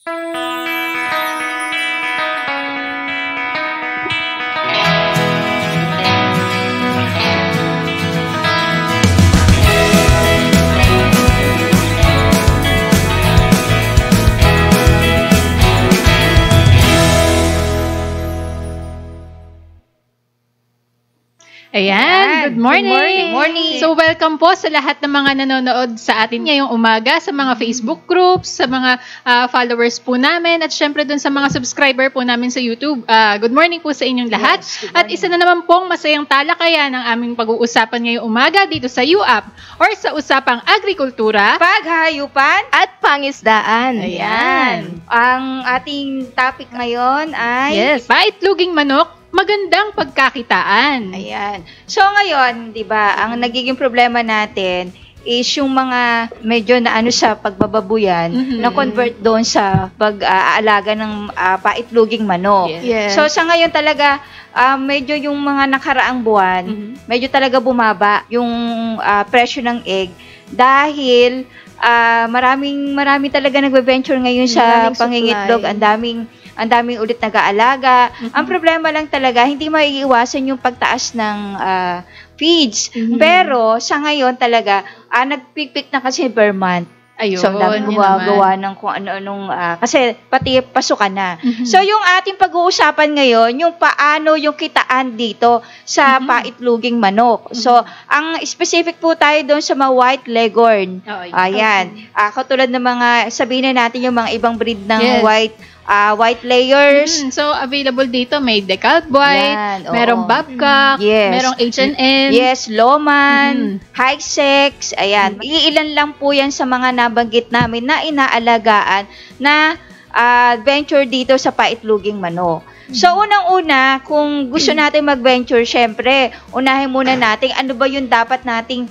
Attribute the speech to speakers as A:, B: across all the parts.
A: Ayan, good morning.
B: Good morning.
A: So welcome po sa lahat ng mga nanonood sa atin ngayong umaga, sa mga Facebook groups, sa mga followers po namin, at syempre dun sa mga subscriber po namin sa YouTube. Good morning po sa inyong lahat.
B: Yes,
A: at isa na naman pong masayang talakayan ng aming pag-uusapan ngayong umaga dito sa UAP or sa usapang agrikultura,
B: Paghayupan
C: at pangisdaan.
B: Ayan. Ang ating topic ngayon ay
A: paitluging manok, magandang pagkakitaan.
B: Ayan. So ngayon, 'di ba, ang nagiging problema natin is yung mga medyo na sa pagbababuyan na convert doon sa pag-aalaga ng paitluging manok.
C: Yes.
B: So sa ngayon talaga medyo yung mga nakaraang buwan, medyo talaga bumaba yung presyo ng egg dahil marami talaga nagbe-venture ngayon sa pangingitlog. Ang daming ulit nag-aalaga. Ang problema lang talaga, hindi maiiwasan yung pagtaas ng feeds. Pero sa ngayon talaga, nagpikpik na kasi per month.
A: Ayun,
B: so, dami gumagawa ng kung ano-anong, kasi pati pasukan na. So, yung ating pag-uusapan ngayon, yung paano yung kitaan dito sa paitluging manok. So, ang specific po tayo doon sa mga white leghorn. Ayan. Katulad ng mga, sabihin na natin yung mga ibang breed ng white layers.
A: So, available dito, may decalb white, merong babcock, merong H&N.
B: Yes, Loman, high sex, ayan. Iilan lang po yan sa mga nabanggit namin na inaalagaan na venture dito sa paitluging manok. So, unang-una, kung gusto natin mag-venture, syempre, unahin muna natin ano ba yung dapat nating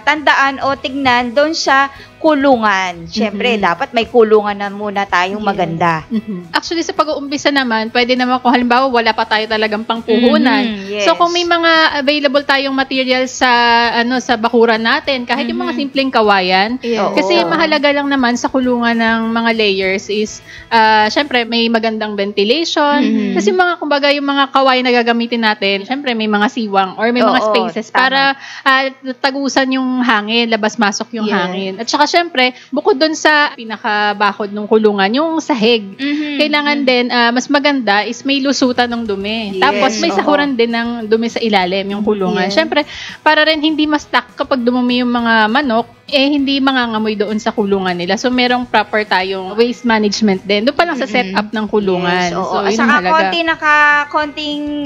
B: tandaan o tignan doon sa kulungan. Syempre, dapat may kulungan na muna tayong maganda.
A: Actually, sa pag-uumpisa naman, pwede naman kung halimbawa wala pa tayo talagang pangpuhunan. So, kung may mga available tayong material sa sa bakuran natin, kahit yung mga simpleng kawayan, kasi mahalaga lang naman sa kulungan ng mga layers is, syempre, may magandang ventilation. Kasi kumbaga, yung mga kawayan na gagamitin natin, syempre, may mga siwang or may mga spaces para tagusan yung hangin, labas-masok yung hangin. At saka, syempre, bukod dun sa pinakabakod ng kulungan, yung sahig. Kailangan din, mas maganda is may lusutan ng dumi. Tapos, may sahuran din ng dumi sa ilalim, yung kulungan. Syempre, para rin hindi ma-stuck kapag dumumi yung mga manok, hindi mangangamoy doon sa kulungan nila. So, merong proper tayong waste management din. Doon pa lang sa setup ng kulungan. So, yun
B: saka konting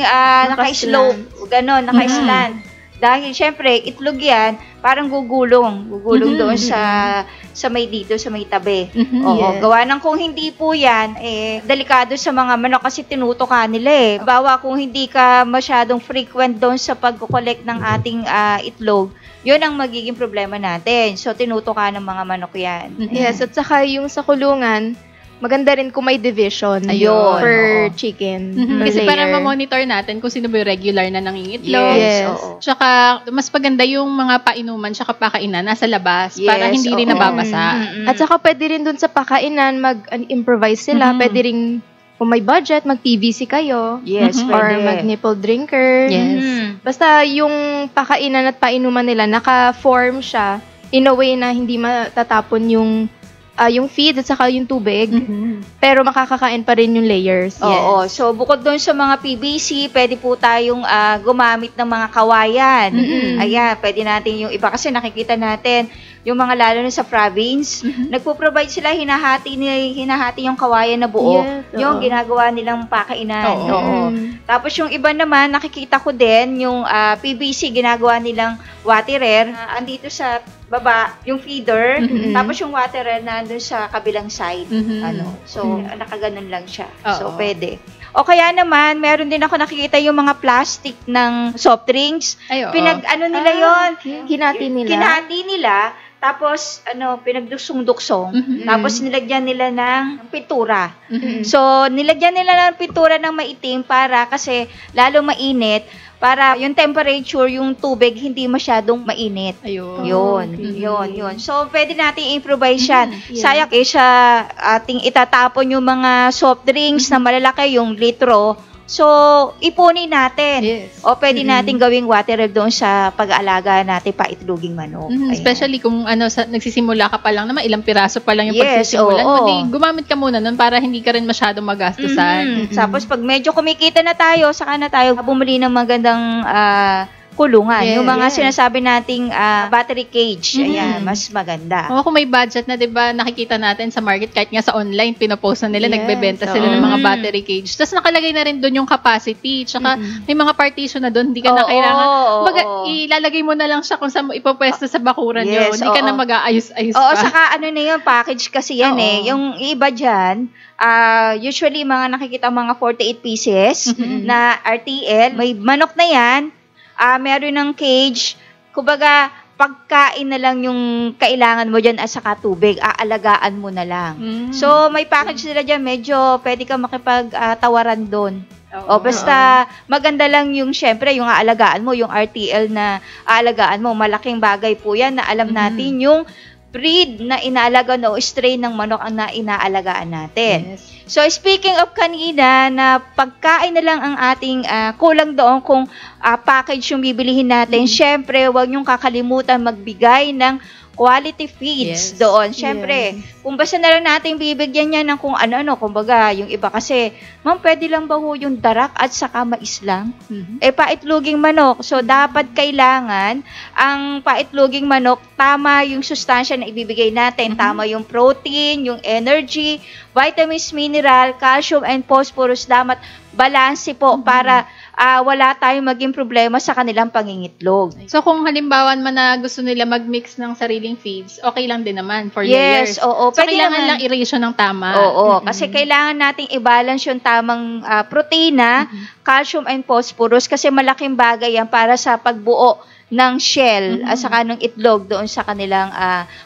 B: naka-slope. Ganon, naka-slant. Dahil, syempre, itlog yan, parang gugulong doon sa may dito, sa may tabi. Gawa ng kung hindi po yan, delikado sa mga manok kasi tinutukan nila Bawa kung hindi ka masyadong frequent doon sa pag-collect ng ating itlog, yun ang magiging problema natin. So, tinutukan ng mga manok yan.
C: Yes, at saka yung sa kulungan, maganda rin kung may division per chicken.
A: Kasi para ma-monitor natin kung sino ba yung regular na nangingitlog. Tsaka, mas maganda yung mga painuman tsaka pakainan nasa labas para hindi rin nababasa.
C: At saka pwede rin dun sa pakainan, mag-improvise sila. Pwede rin, kung may budget, mag-PVC kayo. Or mag-nipple drinker. Basta yung pakainan at painuman nila, naka-form siya in a way na hindi matatapon yung feed at saka yung tubig, pero makakakain pa rin yung layers.
B: So bukod doon sa mga PVC, pwede po tayong gumamit ng mga kawayan. Ayan, pwede natin yung iba kasi nakikita natin, yung mga lalo na sa province, nagpo-provide sila, hinahati yung kawayan na buo. Yung ginagawa nilang pakainan. Tapos yung iba naman, nakikita ko din, yung PVC, ginagawa nilang waterer. Andito sa baba, yung feeder, tapos yung waterer nandun sa kabilang side. So, nakaganon lang siya. So, pwede. O kaya naman, meron din ako nakikita yung mga plastic ng soft drinks. Nila yon,
C: Hinati
B: nila. Tapos, pinagduksong-duksong. Tapos, nilagyan nila ng pintura. So, nilagyan nila ng pintura ng maitim para kasi lalo mainit, para yung temperature, yung tubig, hindi masyadong mainit. Yun. So, pwede natin improvise yan. Sayang sa ating itatapon yung mga soft drinks na malalaki, yung litro. So, ipunin natin. O pwede natin gawing water doon sa pag-aalaga natin paitloging manok.
A: Especially kung nagsisimula ka pa lang naman, ilang piraso pa lang yung pagsisimulan mo, gumamit ka muna nun para hindi ka rin masyadong magastusan.
B: Tapos pag medyo kumikita na tayo, saka na tayo bumili ng magandang kulungan. Yung mga sinasabi nating battery cage, ayan, mas maganda.
A: Kung may budget na, 'di ba, nakikita natin sa market, kahit nga sa online, pinopost na nila, nagbebenta sila ng mga battery cage. Tapos nakalagay na rin doon yung capacity, tsaka may mga partition na doon, hindi ka na kailangan, ilalagay mo na lang siya kung saan mo ipopwesto sa bakuran yun. Hindi ka na mag-aayos-ayos pa.
B: Saka ano na yun, package kasi yan Yung iba dyan, usually mga nakikita mga 48 pieces na RTL, may manok na yan, meron ng cage, kumbaga, pagkain na lang yung kailangan mo dyan at saka tubig, aalagaan mo na lang. So, may package sila dyan, medyo pwede ka makipag-tawaran doon. Basta maganda lang yung, syempre, yung aalagaan mo, yung RTL na aalagaan mo, malaking bagay po yan na alam natin yung breed na inaalagaan o strain ng manok ang inaalagaan natin. So, speaking of kanina, na pagkain na lang ang ating kulang doon kung package yung bibilihin natin, syempre, huwag niyong kakalimutan magbigay ng quality feeds doon. Syempre, kung basta na lang natin bibigyan niya ng kung ano-ano, kumbaga, yung iba kasi, ma'am, pwede lang ba ho yung darak at saka mais lang? Paitloging manok. So, dapat kailangan, ang paitloging manok, tama yung sustansya na ibibigay natin. Tama yung protein, yung energy, vitamins, mineral, calcium, and phosphorus. Dapat balanse po para wala tayong maging problema sa kanilang pangingitlog.
A: So, kung halimbawa man na gusto nila mag-mix ng sariling feeds, okay lang din naman for layers.
B: Oo.
A: So, kailangan lang i-ratio ng tama.
B: Kasi kailangan nating i-balance yung tamang proteina, calcium, and phosphorus kasi malaking bagay yan para sa pagbuo ng shell at saka ng itlog doon sa kanilang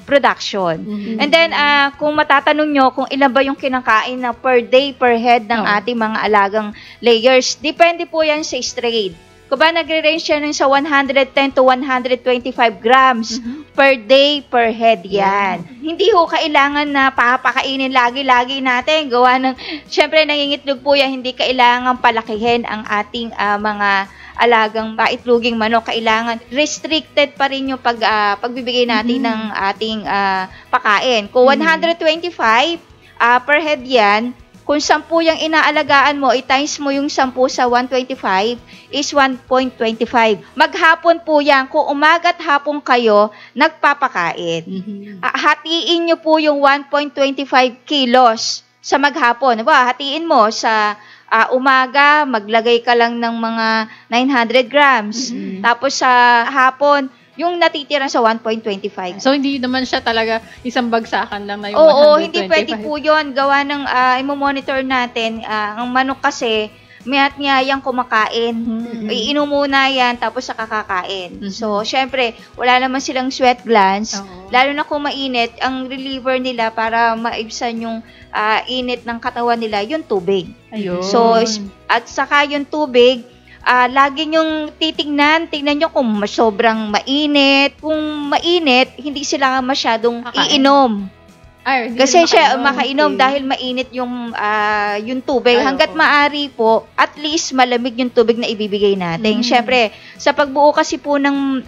B: production. And then, kung matatanong nyo kung ilan ba yung kinakain na per day, per head ng ating mga alagang layers, depende po yan sa strain. Kung ba nagre-range yan sa 110 to 125 grams per day, per head yan. Hindi ho kailangan na papakainin lagi-lagi natin. Gawa ng, syempre nangingitlog po yan, hindi kailangan palakihin ang ating mga alagang paitloging manok. Kailangan restricted pa rin yung pagbibigay natin ng ating pakain. Kung 125 per head yan, kung 10 yung inaalagaan mo, i-times mo yung 10 sa 125 is 1.25. Maghapon po yan. Kung umaga at hapon kayo, nagpapakain. Hatiin nyo po yung 1.25 kilos sa maghapon. Diba? Hatiin mo sa umaga, maglagay ka lang ng mga 900 grams. Tapos sa hapon, yung natitira sa 1.25.
A: So, hindi naman siya talaga isang bagsakan lang na yung 125.
B: Hindi pwede po yun. Gawa ng imo-monitor natin. Ang manok kasi, mayat niya yung kumakain. Iinom muna yan, tapos saka kakain. So, syempre, wala naman silang sweat glands. Lalo na kung mainit, ang reliever nila para maibsan yung init ng katawan nila, yung tubig. So, at saka yung tubig, lagi nyong tingnan nyo kung sobrang mainit. Kung mainit, hindi sila masyadong iinom. Kasi siya makainom dahil mainit yung tubig. Hanggat maaari po, at least malamig yung tubig na ibibigay natin. Syempre, sa pagbuo kasi po ng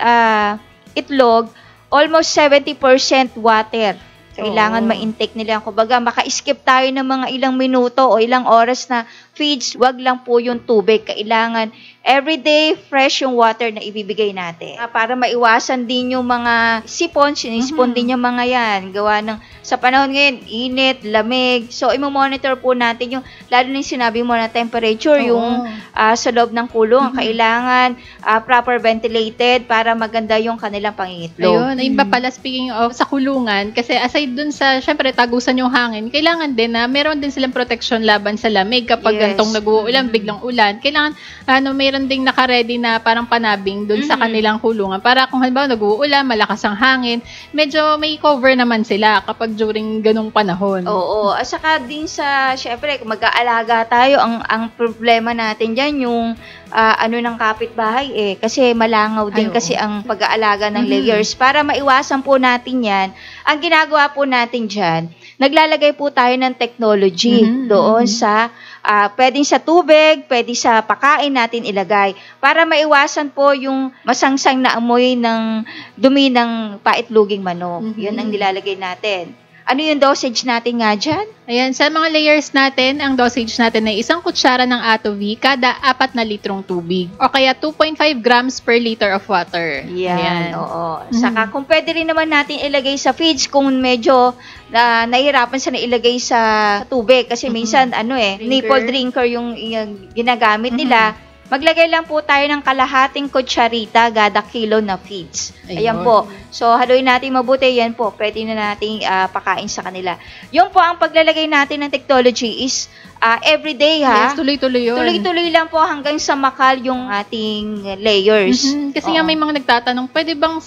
B: itlog, almost 70% water. Kailangan ma-intake nila. Kumbaga, maka-skip tayo ng mga ilang minuto o ilang oras na feeds, wag lang po yung tubig. Kailangan everyday fresh yung water na ibibigay natin. Para maiwasan din yung mga sipon, sinisipon din yung mga yan. Gawa ng, sa panahon ngayon, init, lamig. So, imo-monitor po natin yung, lalo na yung sinabi mo na temperature, yung sa loob ng kulong. Kailangan proper ventilated para maganda yung kanilang pangingitlog.
A: Ayun ba pala, speaking of sa kulungan, kasi aside dun sa, syempre, tagusan yung hangin, kailangan din na meron din silang protection laban sa lamig kapag gantong nag-uulan, biglang ulan. Kailangan, may mayroon ding naka-ready na parang panabing doon sa kanilang kulungan para kung halimbawa nag-uulan, malakas ang hangin, medyo may cover naman sila kapag during ganung panahon.
B: Oo. At saka din sa, syempre, mag-aalaga tayo, ang problema natin dyan, yung ng kapitbahay kasi malangaw din kasi ang pag-aalaga ng layers. Para maiwasan po natin yan, ang ginagawa po natin dyan, naglalagay po tayo ng technology doon sa pwedeng sa tubig, pwede sa pakain natin ilagay para maiwasan po yung masangsang na amoy ng dumi ng paitloging manok. Yun ang nilalagay natin. Ano yung dosage natin nga dyan?
A: Ayan, sa mga layers natin, ang dosage natin ay 1 kutsara ng Atovi kada 4 na litrong tubig. O kaya 2.5 grams per liter of water.
B: Yan, oo. Saka kung pwede rin naman natin ilagay sa feeds kung medyo nahihirapan sa nailagay sa tubig. Kasi minsan, nipple drinker yung ginagamit nila. Maglagay lang po tayo ng kalahating kutsarita kada kilo na feeds. Ayan po. So, haluin natin mabuti. Yan po. Pwede na nating pakain sa kanila. Yung po ang paglalagay natin ng technology is everyday, ha?
A: Yes, tuloy-tuloy yun.
B: Tuloy-tuloy lang po hanggang sa makal yung ating layers.
A: Kasi nga may mga nagtatanong, pwede bang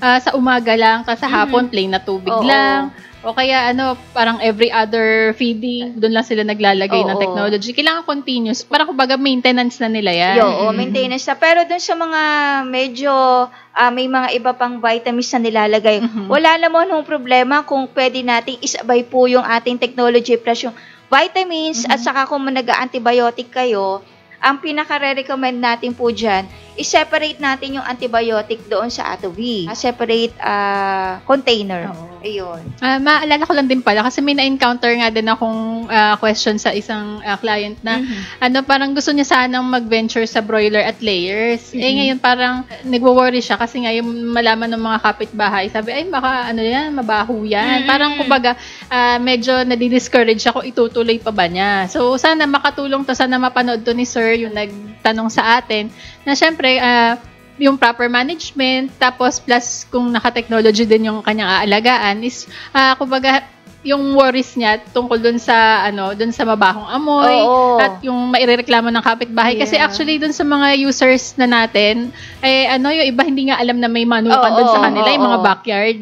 A: sa umaga lang, sa hapon, plain na tubig lang? O kaya parang every other feeding, doon lang sila naglalagay ng technology. Kailangan continuous. Para kumbaga maintenance na nila yan.
B: Maintenance na. Pero doon sa mga medyo may mga iba pang vitamins na nilalagay, wala naman yung problema kung pwede nating isabay po yung ating technology plus yung vitamins at saka kung nag-antibiotic kayo, ang pinaka-recommend natin po dyan, i-separate natin yung antibiotic doon sa Atovi. Separate container. Ayun.
A: Maalala ko lang din pala kasi may na-encounter nga din akong question sa isang client na parang gusto niya sanang mag-venture sa broiler at layers. Ngayon parang nagwo-worry siya kasi nga yung malaman ng mga kapitbahay, sabi, baka yan, mabaho yan. Parang kumbaga medyo nadi-discourage ako, itutuloy pa ba niya? So sana makatulong to, sana mapanood to ni Sir yung nagtanong sa atin na syempre yung proper management, tapos plus kung naka-technology din yung kanyang aalagaan is kumbaga yung worries niya tungkol dun sa mabahong amoy at yung mairereklamo ng kapitbahay kasi actually dun sa mga users na natin yung iba hindi nga alam na may manukan dun sa kanila yung mga backyard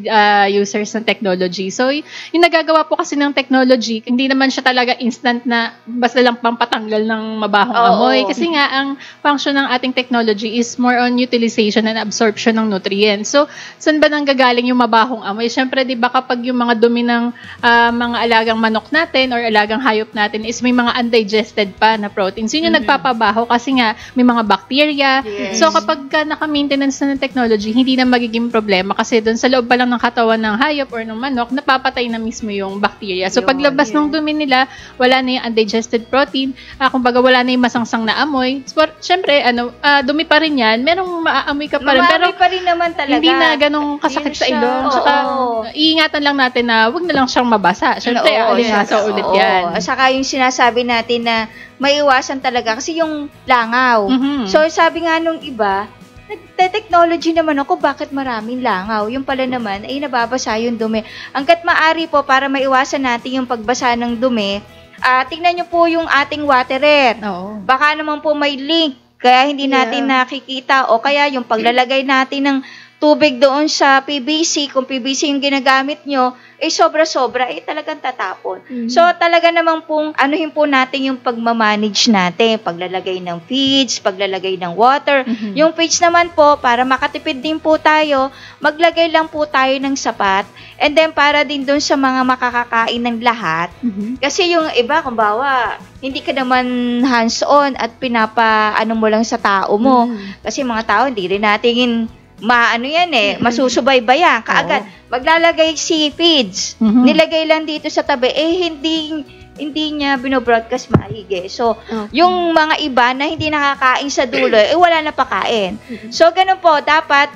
A: users ng technology. So yung nagagawa po kasi ng technology, hindi naman siya talaga instant na basta lang pampatanggal ng mabahong amoy kasi nga ang function ng ating technology is more on utilization and absorption ng nutrients. So saan ba nanggagaling yung mabahong amoy? Syempre 'di ba kapag yung mga dumi ng mga alagang manok natin or alagang hayop natin is may mga undigested pa na proteins. Yun yung nagpapabaho kasi nga may mga bacteria. Yes. So kapag naka-maintenance na ng technology, hindi na magiging problema kasi doon sa loob pa lang ng katawan ng hayop or ng manok, napapatay na mismo yung bacteria. So paglabas ng dumi nila, wala na yung undigested protein, kumbaga wala na yung masangsang na amoy. So, syempre, dumi pa rin yan, merong maaamoy ka pa rin. Pero
B: pa rin naman talaga.
A: Hindi na ganong kasakit sa ilong. Saka, iingatan lang natin na wag na lang siyang mabasa. Siyempre, alinasa ulit yan.
B: Saka yung sinasabi natin na maiwasan talaga kasi yung langaw. So, sabi nga nung iba, nagte-technology naman ako, bakit maraming langaw? Yung pala naman, ay nababasa yung dumi. Hanggat maaari po, para maiwasan natin yung pagbasa ng dumi, tingnan nyo po yung ating waterer. Baka naman po may leak, kaya hindi natin nakikita. O kaya yung paglalagay natin ng tubig doon sa PVC, kung PVC yung ginagamit nyo, sobra-sobra, talagang tatapon. So, talaga naman pong, anuhin po natin yung pagmamanage natin, paglalagay ng feeds, paglalagay ng water. Yung feeds naman po, para makatipid din po tayo, maglagay lang po tayo ng sapat, and then para din doon sa mga makakakain ng lahat. Kasi yung iba, kumbawa, hindi ka naman hands-on at pinapa-ano mo lang sa tao mo. Kasi mga tao, hindi rin natin masusubaybayan kaagad. Maglalagay si feeds. Nilagay lang dito sa tabi, hindi niya binobroadcast maigi. So, yung mga iba na hindi nakakain sa dulo, wala na pakain. So, ganun po, dapat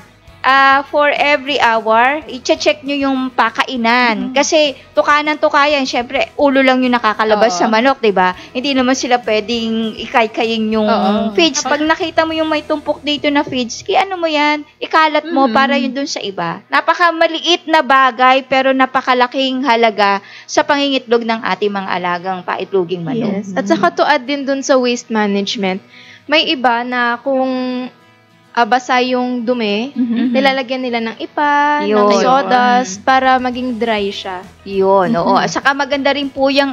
B: for every hour, i-check nyo yung pakainan. Kasi, tukayan, syempre, ulo lang yung nakakalabas sa manok, diba? Hindi naman sila pwedeng ikay-kayin yung feeds. Pag nakita mo yung may tumpok dito na feeds, ano mo yan? Ikalat mo para yun dun sa iba. Napakamaliit na bagay, pero napakalaking halaga sa pangingitlog ng ating mga alagang paitloging manok.
C: Yes. At saka to add din dun sa waste management, May iba na kung basa yung dumi, nilalagyan nila ng ipa, ng sawdust, para maging dry siya.
B: Yun, oo. Saka maganda rin po yung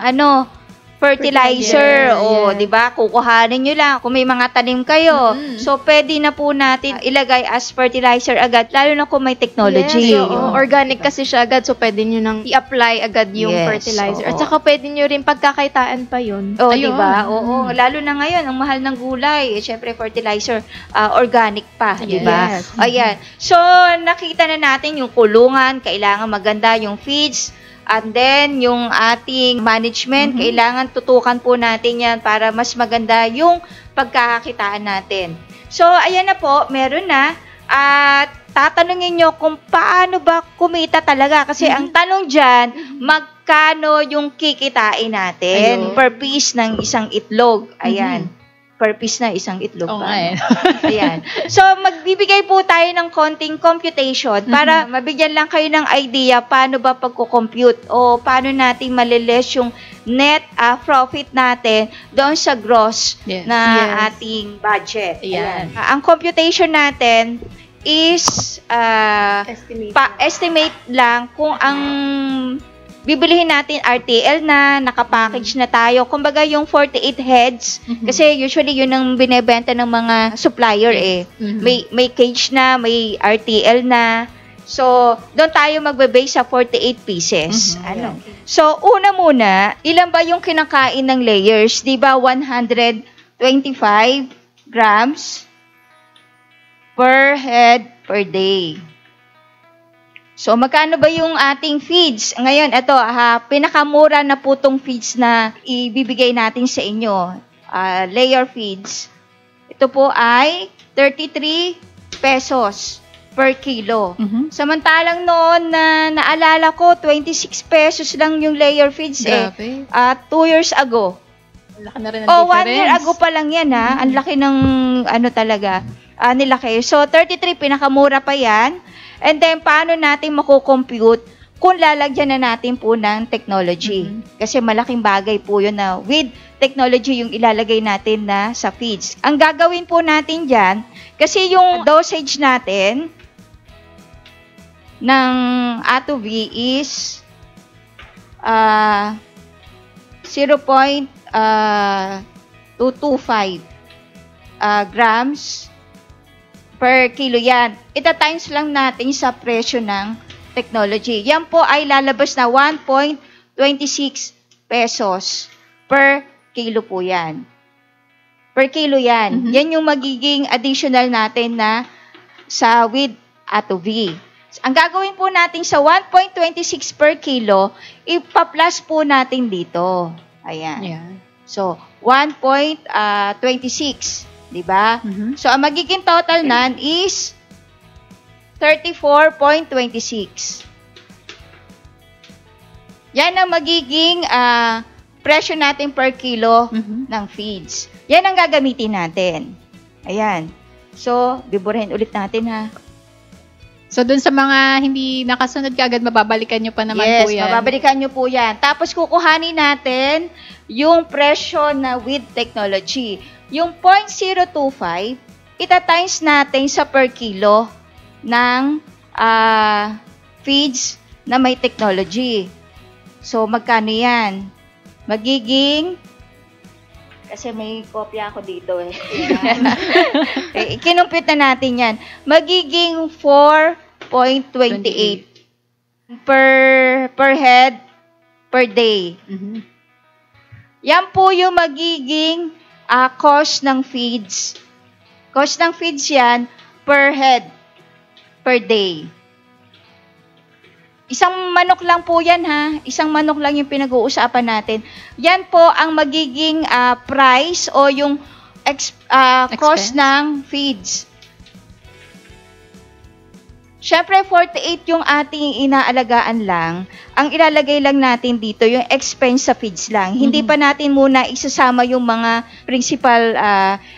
B: fertilizer. O, di ba? Kukuhanin nyo lang. Kung may mga tanim kayo. So, pwede na po natin ilagay as fertilizer agad, lalo na kung may technology.
C: Yes, organic kasi siya agad, so pwede nyo nang i-apply agad yung fertilizer. At saka pwede nyo rin pagkakaitaan pa yun.
B: O, di ba? Oo. Lalo na ngayon, ang mahal ng gulay. Siyempre, fertilizer, organic pa. Di ba? Ayan. So, nakita na natin yung kulungan, kailangan maganda yung feeds. And then, yung ating management, kailangan tutukan po natin yan para mas maganda yung pagkakakitaan natin. So, ayan na po, meron na. At tatanungin nyo kung paano ba kumita talaga. Kasi ang tanong dyan, magkano yung kikitain natin per piece ng isang itlog. Ayan. Per piece na isang itlog pa. Ayan. So, magbibigay po tayo ng konting computation para mabigyan lang kayo ng idea paano ba pagko-compute o paano natin maliles yung net profit natin doon sa gross na ating budget. Ayan. Ang computation natin is estimate lang kung ang bibilihin natin RTL na, nakapackage na tayo. Kumbaga yung 48 heads, kasi usually yun ang binebenta ng mga supplier May cage na, may RTL na. So, doon tayo magbe-base sa 48 pieces. So, una muna, ilan ba yung kinakain ng layers? Di ba 125 grams per head per day. So, magkano ba yung ating feeds? Ngayon, ito, pinakamura na po itong feeds na ibibigay natin sa inyo. Layer feeds. Ito po ay 33 pesos per kilo. Samantalang noon na naalala ko, 26 pesos lang yung layer feeds 2 years ago.
A: Laki na rin ang difference.
B: 1 year ago pa lang yan Ang laki ng talaga nilaki. So, 33 pinakamura pa yan. And then, paano natin makukompute kung lalagyan na natin po ng technology? Kasi malaking bagay po yun na with technology yung ilalagay natin na sa feeds. Ang gagawin po natin dyan, kasi yung dosage natin ng A2V is 0.225 grams per kilo yan. Ita-times lang natin sa presyo ng technology. Yan po ay lalabas na 1.26 pesos per kilo po yan. Per kilo yan. Yan yung magiging additional natin na sa with A2V. Ang gagawin po natin sa 1.26 per kilo, ipa-plus po natin dito. Ayan. So, 1.26. Diba? So, ang magiging total nan is 34.26. Yan ang magiging presyo natin per kilo ng feeds. Yan ang gagamitin natin. Ayan. So, biburahin ulit natin
A: So, dun sa mga hindi nakasunod kaagad, mababalikan nyo pa naman po yan.
B: Yes, mababalikan nyo po yan. Tapos, kukuhanin natin yung presyo na with technology. Yung 0.025, ita-times natin sa per kilo ng feeds na may technology. So, magkano yan? Magiging, kasi may kopya ako dito kinumpit na natin yan. Magiging 4.28 per head per day. Yan po yung magiging cost ng feeds. Cost ng feeds yan per head per day. Isang manok lang po yan Isang manok lang yung pinag-uusapan natin. Yan po ang magiging price o yung cost ng feeds. Siyempre, 48 yung ating inaalagaan lang. Ang ilalagay lang natin dito, yung expense sa feeds lang. Hindi pa natin muna isasama yung mga principal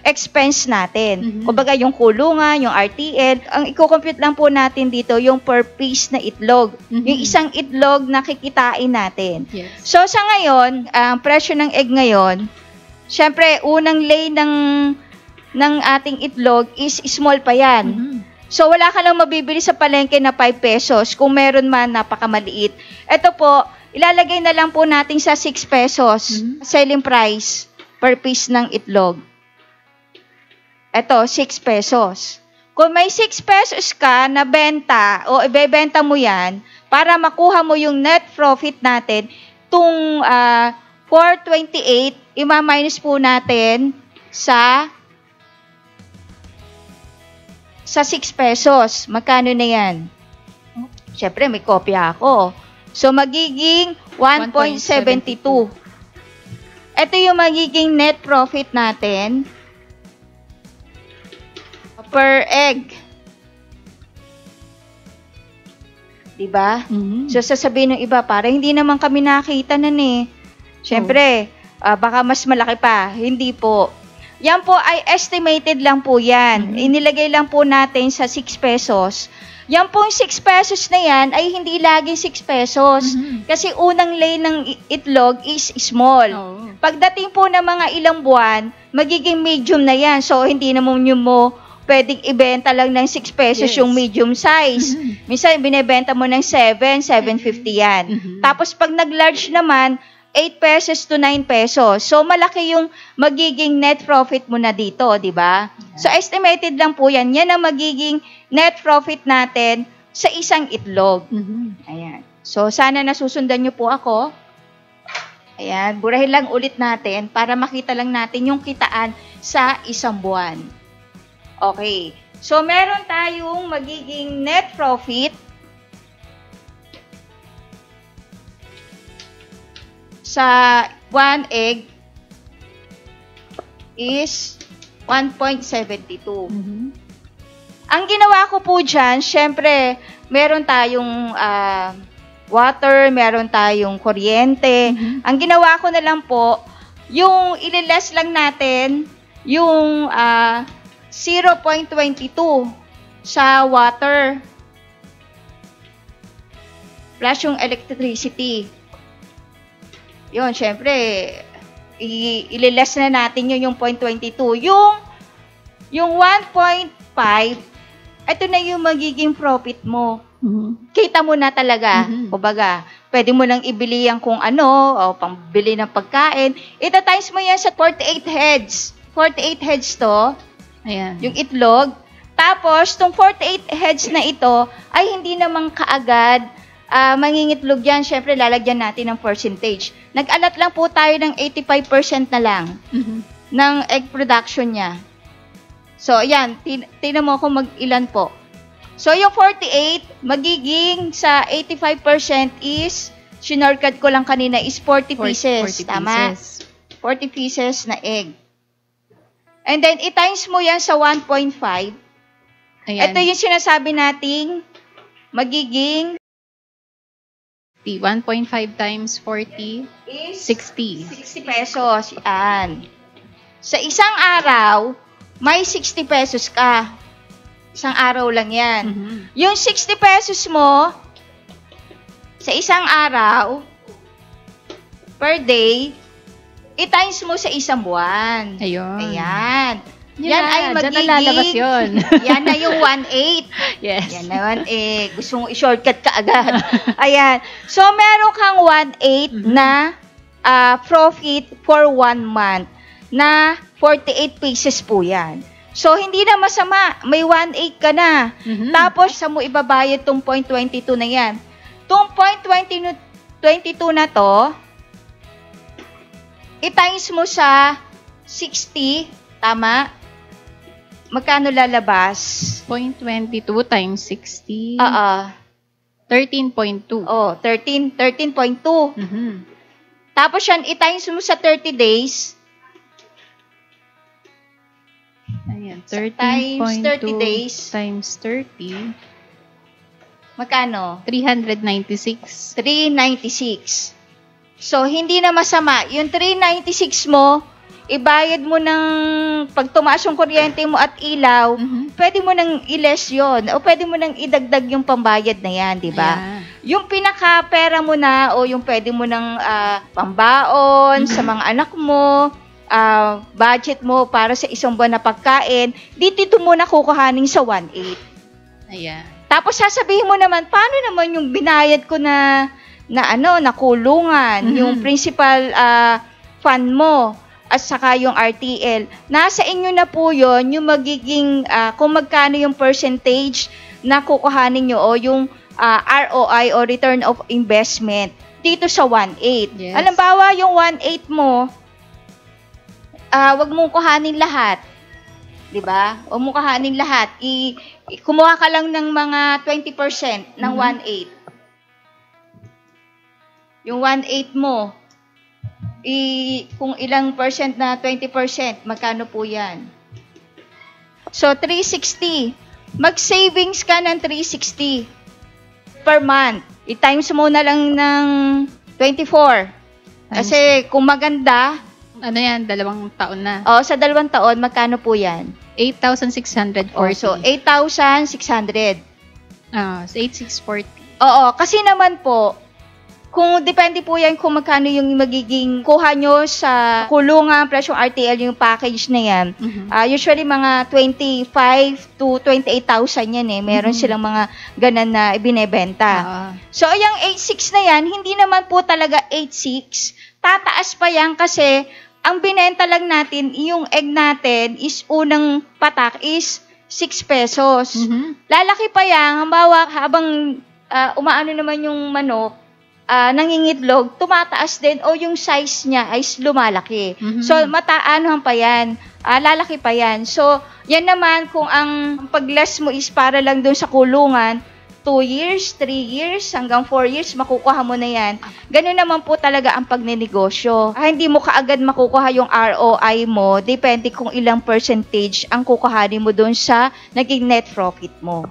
B: expense natin. Kumbaga, yung kulungan, yung RTL. Ang i-compute lang po natin dito, yung per piece na itlog. Yung isang itlog na kikitain natin. So, sa ngayon, ang presyo ng egg ngayon, siyempre, unang lay ng ng ating itlog is small pa yan. So, wala ka lang mabibili sa palengke na 5 pesos. Kung meron man, napakamaliit. Ito po, ilalagay na lang po natin sa 6 pesos. Selling price per piece ng itlog. Ito, 6 pesos. Kung may 6 pesos ka na benta o ibebenta mo yan, para makuha mo yung net profit natin, itong 428, ima-minus po natin sa 6 pesos. Magkano na yan? Siyempre, may kopya ako. So, magiging 1.72. Ito yung magiging net profit natin per egg. Diba? So, sasabihin ng iba, para hindi naman kami nakita nun eh. Siyempre, baka mas malaki pa. Hindi po. Yan po ay estimated lang po yan. Inilagay lang po natin sa 6 pesos. Yan pong 6 pesos na yan ay hindi lagi 6 pesos. Kasi unang lay ng itlog is small. Pagdating po ng mga ilang buwan, magiging medium na yan. So, hindi naman nyo mo pwedeng ibenta lang ng 6 pesos yung medium size. Minsan, binibenta mo ng 7.50 yan. Tapos, pag nag-large naman, 8 pesos to 9 pesos. So, malaki yung magiging net profit mo na dito, di ba? So, estimated lang po yan. Yan ang magiging net profit natin sa isang itlog. Ayan. So, sana nasusundan nyo po ako. Ayan. Burahin lang ulit natin para makita lang natin yung kitaan sa isang buwan. Okay. So, meron tayong magiging net profit sa 1 egg is 1.72. Ang ginawa ko po dyan, syempre, meron tayong water, meron tayong kuryente. Ang ginawa ko na lang po, yung ililes lang natin, yung 0.22 sa water plus yung electricity. Yun, syempre, ililes na natin yung 0.22. Yung 1.5, ito na yung magiging profit mo. Kita mo na talaga. Kumbaga, pwede mo nang ibili yan kung ano, o pambili ng pagkain. Ito times mo yan sa 48 heads. 48 heads to.
A: Ayan.
B: Yung itlog. Tapos, tong 48 heads na ito, ay hindi naman kaagad mangingitlog yan. Syempre, lalagyan natin ng percentage. Nag-alat lang po tayo ng 85% na lang ng egg production niya. So, ayan. Tingnan mo kung mag-ilan po. So, yung 48, magiging sa 85% is, sinorkat ko lang kanina, is 40 pieces. 40 tama? Pieces. 40 pieces na egg. And then, i-times mo yan sa 1.5. Ayan. Ito yung sinasabi nating magiging
A: 1.5 times 40 is 60.
B: 60 pesos. Yan. Sa isang araw, may 60 pesos ka. Isang araw lang yan. Yung 60 pesos mo, sa isang araw, per day, i-times mo sa isang buwan.
A: Ayun.
B: Ayan. Yan ay
A: magiging, yun.
B: Yan na yung 1/8.
A: Yes.
B: Yan naman gusto mong i-shortcut ka agad. Ayan. So, meron kang 1/8 na profit for 1 month na 48 pieces po yan. So, hindi na masama. May 1/8 ka na. Tapos, sa mo ibabayad tong 0.22 na yan. Tong 0.22 na to, i-times mo sa 60, tama? Magkano lalabas?
A: 0.22 times 60. 13.2.
B: Oh, 13.2. Tapos yan, i-times mo sa 30 days.
A: Ayan,
B: 13.2 times 30 days.
A: Times 30.
B: Magkano?
A: 396.
B: 396. So, hindi na masama. Yung 396 mo, ibayad mo ng pag tumaas yung kuryente mo at ilaw, pwede mo nang i-less yun. O pwede mo nang idagdag yung pambayad na yan, di ba? Yung pinaka-pera mo na o yung pwede mo nang pambaon sa mga anak mo, budget mo para sa isang buwan na pagkain, dito mo na kukuhanin sa 1/8.
A: Ayan.
B: Tapos sasabihin mo naman, paano naman yung binayad ko na kulungan, yung principal fund mo, at saka yung RTL. Nasa inyo na po yun, yung magiging, kung magkano yung percentage na kukuhanin nyo o yung ROI o return of investment dito sa 1/8.
A: Yes.
B: Halimbawa, yung 1/8 mo, wag mong kuhanin lahat. 'Di ba? Wag mong kuhanin lahat. Kumuha ka lang ng mga 20% ng 1/8. Yung 1/8 mo, kung ilang percent na 20%, magkano po 'yan? So 360. Mag-savings ka ng 360 per month. I-times mo na lang ng 24. Kasi kung maganda,
A: ano yan, 2 taon na.
B: Sa 2 taon, magkano po yan?
A: 8,640.
B: So 8,600.
A: So 8,640.
B: Oo, kasi naman po, kung depende po yan kung magkano yung magiging kuha nyo sa kulungan, presyong RTL, yung package na yan. Usually mga 25 to 28,000 yan eh. Meron silang mga ganan na ibinebenta. So, yung 8,600 na yan, hindi naman po talaga 8,600. Tataas pa yan kasi ang binenta lang natin, yung egg natin is unang patak is 6 pesos. Lalaki pa yan, habang umaano naman yung manok, nangingitlog, tumataas din o yung size niya ay lumalaki. So, mataanohan pa yan. Lalaki pa yan. So, yan naman kung ang pag-less mo is para lang doon sa kulungan, 2 years, 3 years, hanggang 4 years, makukuha mo na yan. Ganun naman po talaga ang pagnenegosyo. Hindi mo kaagad makukuha yung ROI mo, depende kung ilang percentage ang kukuhanin mo doon sa naging net profit mo.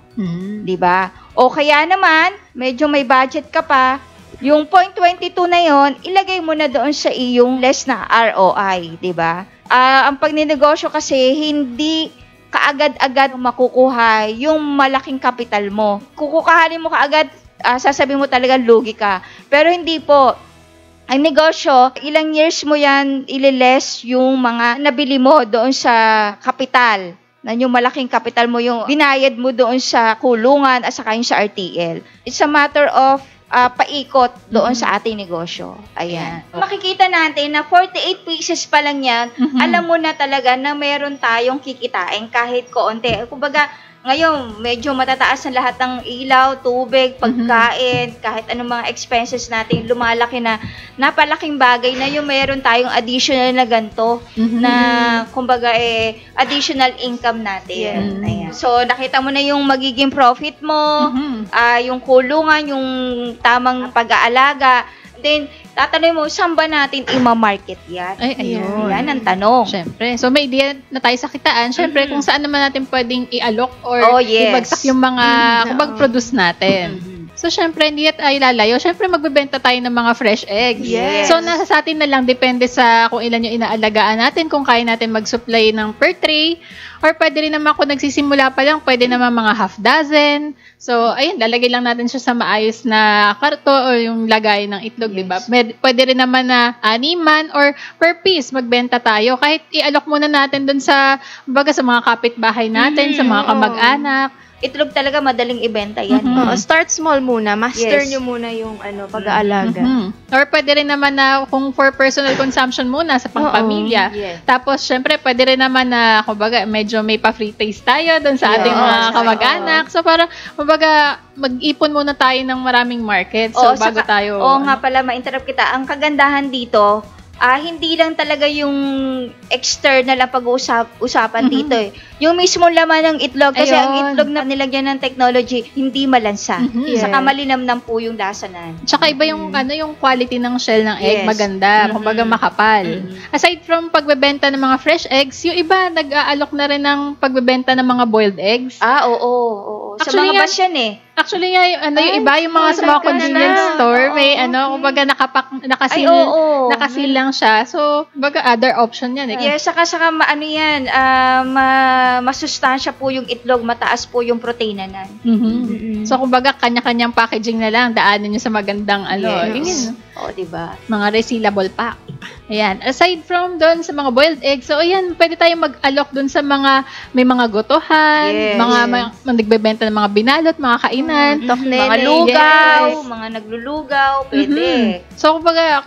B: Diba? O kaya naman, medyo may budget ka pa, yung 0.22 na yon, ilagay mo na doon sa iyong less na ROI, 'di ba? Ang pagninegosyo kasi hindi kaagad-agad makukuha yung malaking kapital mo. Kukuhanin mo kaagad, sasabihin mo talaga lugi ka. Pero hindi po. Ang negosyo, ilang years mo yan ililess yung mga nabili mo doon sa kapital. Na yung malaking kapital mo, yung binayad mo doon sa kulungan at saka yung sa RTL. It's a matter of paikot doon sa ating negosyo. Ayan. Makikita natin na 48 pieces pa lang yan, alam mo na talaga na meron tayong kikitain kahit koonti. Kumbaga, ngayon, medyo matataas na lahat ng ilaw, tubig, pagkain, kahit anong mga expenses natin, lumalaki na, napalaking bagay na yung meron tayong additional na ganito, na, kumbaga, additional income natin. Ayan. So, nakita mo na yung magiging profit mo, yung kulungan, yung tamang pag-aalaga. Then, tatanungin mo, saan ba natin ima-market yan?
A: Ayun.
B: Yan ang tanong.
A: Siyempre. So, may idea na tayo sa kitaan. Siyempre, kung saan naman natin pwedeng i-alok or ibagsak yung mga produce natin. So, syempre, hindi tayo lalayo. Syempre, magbebenta tayo ng mga fresh eggs.
B: Yes.
A: So, nasa sa atin na lang, depende sa kung ilan yung inaalagaan natin, kung kaya natin mag-supply ng per tray, or pwede rin naman kung nagsisimula pa lang, pwede naman mga half dozen. So, ayun, lalagay lang natin siya sa maayos na karto o yung lagay ng itlog, di ba? Pwede rin naman na animan or per piece magbenta tayo. Kahit i-alok muna natin dun sa, baga sa mga kapitbahay natin, sa mga kamag-anak.
B: Itlog talaga madaling ibenta yan.
C: Start small muna. Master nyo muna yung pag-aalaga.
A: Or pwede rin naman na kung for personal consumption muna sa pangpamilya. Tapos, syempre, pwede rin naman na, kumbaga, medyo may pa-free taste tayo doon sa ating mga kamag-anak. So, para, kumbaga, mag-ipon muna tayo ng maraming market. So, bago tayo...
B: nga pala, ma-interrupt kita. Ang kagandahan dito, hindi lang talaga yung external ang pag-uusapan dito eh. Yung mismo laman ng itlog, kasi ang itlog na nilagyan ng technology, hindi malansa. Saka malinamnam po yung lasa na.
A: Tsaka iba yung, yung quality ng shell ng egg, maganda, kumbaga makapal. Aside from pagbebenta ng mga fresh eggs, yung iba nag-aalok na rin ng pagbebenta ng mga boiled eggs.
B: Oo. Sa mga batch yan eh.
A: Actually nga, yung iba, yung mga sa mga convenience store, may kumbaga nakasil lang siya. So, kumbaga other option yan.
B: Yes, saka masustansya po yung itlog, mataas po yung proteinanan.
A: So, kumbaga kanya-kanyang packaging na lang, daanin nyo sa magandang
B: diba?
A: Mga resealable pack. Ayan. Aside from doon sa mga boiled eggs, so ayan, pwede tayong mag-alok doon sa may mga gotohan, mga nagbebenta ng mga binalot, mga kainan,
B: mga lugaw, mga naglulugaw, pwede.
A: So, kumbaga,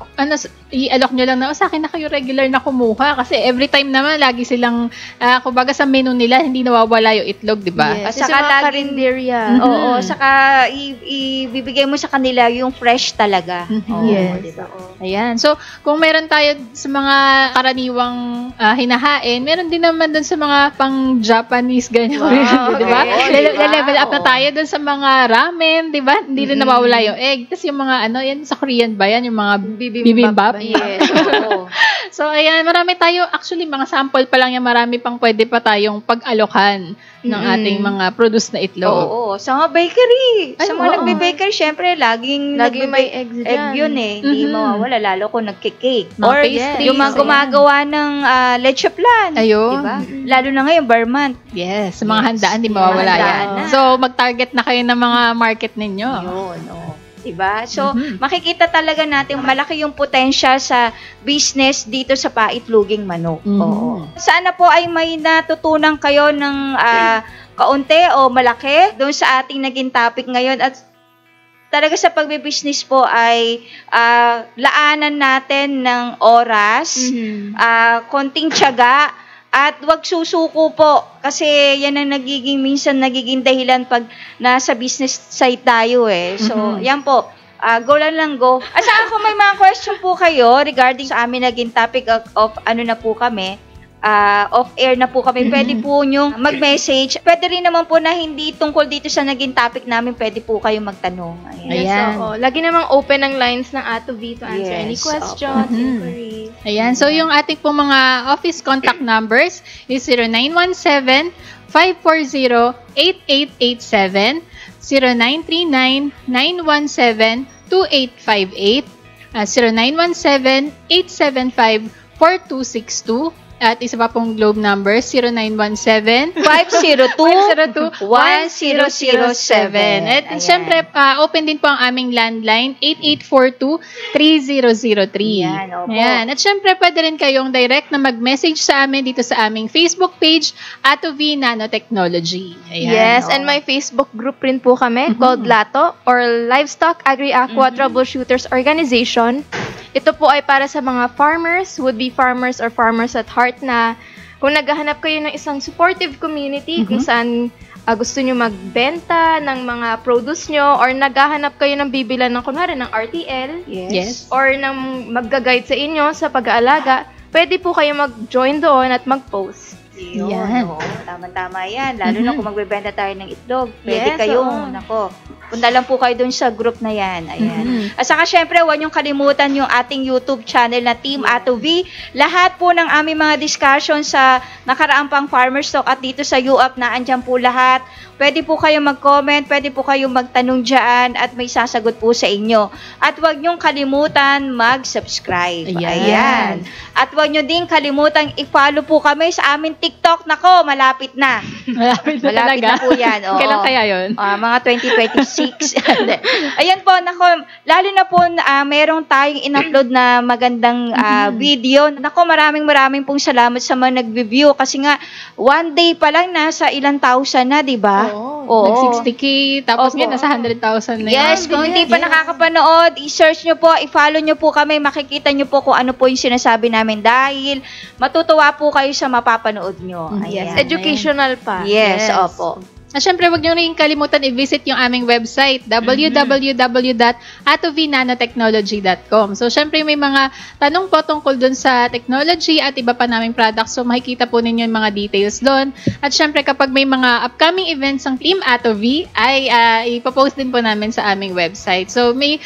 A: i-alok nyo lang na, sa akin na kayo regular na kumuha. Kasi every time naman, lagi silang, kumbaga sa menu nila, hindi nawawala yung itlog, di ba?
C: Yes. Saka laging karinderya.
B: Saka ibibigay mo sa kanila yung fresh talaga.
C: Yes.
B: Diba?
A: Ayan. So, kung meron tayo sa mga karaniwang hinahain, meron din naman dun sa mga pang-Japanese ganyan. Di ba? Level up na tayo dun sa mga ramen, di ba? Hindi rin nawawala yung egg. Tapos yung mga yan sa Korean ba yan? Yung mga bibimbap.
B: Yes.
A: So, ayan, marami tayo. Actually, mga sample pa lang yan. Marami pang pwede pa tayong pag-alokan ng ating mga produce na itlog.
B: Sa mga bakery. Sa mga nagbe-bakery, syempre, laging
C: may egg
B: yun eh. Hindi mawawala, lalo kung nagkikake.
A: Or
B: yung mga gumagawa ng leche flan.
A: Ayun.
B: Diba? Lalo na ngayon, bar month.
A: Yes, sa mga handaan, di mawawala yan. So, mag-target na kayo ng mga market ninyo.
B: Yun, diba? So, makikita talaga natin malaki yung potential sa business dito sa paitloging manok. Sana po ay may natutunan kayo ng kaunti o malaki doon sa ating naging topic ngayon. At talaga sa pagbe-business po ay laanan natin ng oras, konting tiyaga, at wag susuko po kasi yan ang minsan nagiging dahilan pag nasa business side tayo eh. So, yan po. Go lang go. At saka kung may mga question po kayo regarding sa amin naging topic of na po kami, off-air na po kami, pwede po nyong mag-message. Pwede rin naman po na hindi tungkol dito sa naging topic namin, pwede po kayo magtanong.
A: Ayan.
C: Lagi namang open ang lines ng Ato V to answer any questions, inquiries.
A: Ayan. So, yung ating pong mga office contact numbers is 0917-540-8887, 0939-917-2858, 0917-875-4262, at isa pa pong globe number, 0917-502-1007. At syempre, open din po ang aming landline, 8842-3003. Ayan. At syempre, pwede rin kayong direct na mag-message sa amin dito sa aming Facebook page, Ato V Nanotechnology. Ayan.
C: Yes, and may Facebook group rin po kami called LATO, or Livestock Agri-Aqua Troubleshooters Organization. Ito po ay para sa mga farmers, would-be farmers or farmers at heart na kung naghahanap kayo ng isang supportive community kung saan gusto nyo magbenta ng mga produce nyo or naghahanap kayo ng bibilan ng kunwari ng RTL or ng magga-guide sa inyo sa pag-aalaga, pwede po kayo mag-join doon at mag-post.
B: Yan. Tama-tama yan. Lalo na kung magbebenta tayo ng itlog. Pwede kayong, punta lang po kayo dun sa group na yan. Ayan. At saka syempre, huwag niyong kalimutan yung ating YouTube channel na Team Ato V. Lahat po ng aming mga discussion sa nakaraang pang Farmers Talk at dito sa UAP na andyan po lahat. Pwede po kayong mag-comment, pwede po kayong magtanong dyan at may sasagot po sa inyo. At huwag niyong kalimutan mag-subscribe. Ayan. At huwag niyo din kalimutan i-follow po kami sa aming TikTok. Nako, malapit na.
A: Malapit na
B: po yan.
A: Kailan kaya yun?
B: Mga 2026. Ayan po, nako, lalo na po merong tayong in-upload na magandang video. Nako, maraming pong salamat sa mga nag-review kasi nga, one day pa lang nasa ilang thousand na, diba?
A: Nag-60K, tapos ngayon nasa 100,000 na yun.
B: Yes, kung hindi pa nakakapanood, i-search nyo po, i-follow nyo po kami, makikita nyo po kung ano po yung sinasabi namin dahil matutuwa po kayo sa mapapanood nyo.
C: Yes, educational pa.
B: Yes, opo.
A: At syempre, huwag niyo rin kalimutan i-visit yung aming website, www.atovnanotechnology.com. So, syempre, may mga tanong po tungkol dun sa technology at iba pa naming products. So, makikita po ninyo yung mga details dun. At syempre, kapag may mga upcoming events ng Team Ato V, ay ipopost din po namin sa aming website. So, may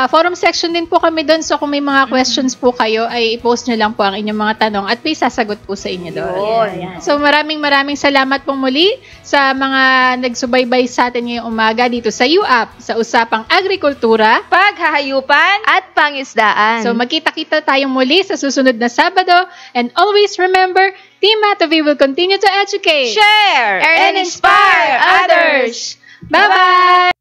A: forum section din po kami dun. So, kung may mga questions po kayo, ay i-post nyo lang po ang inyong mga tanong at may sasagot po sa inyo doon. So, maraming salamat po muli sa mga mga nagsubaybay sa atin ngayong umaga dito sa UAP sa usapang agrikultura,
B: paghahayupan
C: at pangisdaan.
A: So magkita-kita tayong muli sa susunod na Sabado, and always remember, Team Matovi will continue to educate,
B: share, and inspire others.
A: Bye-bye!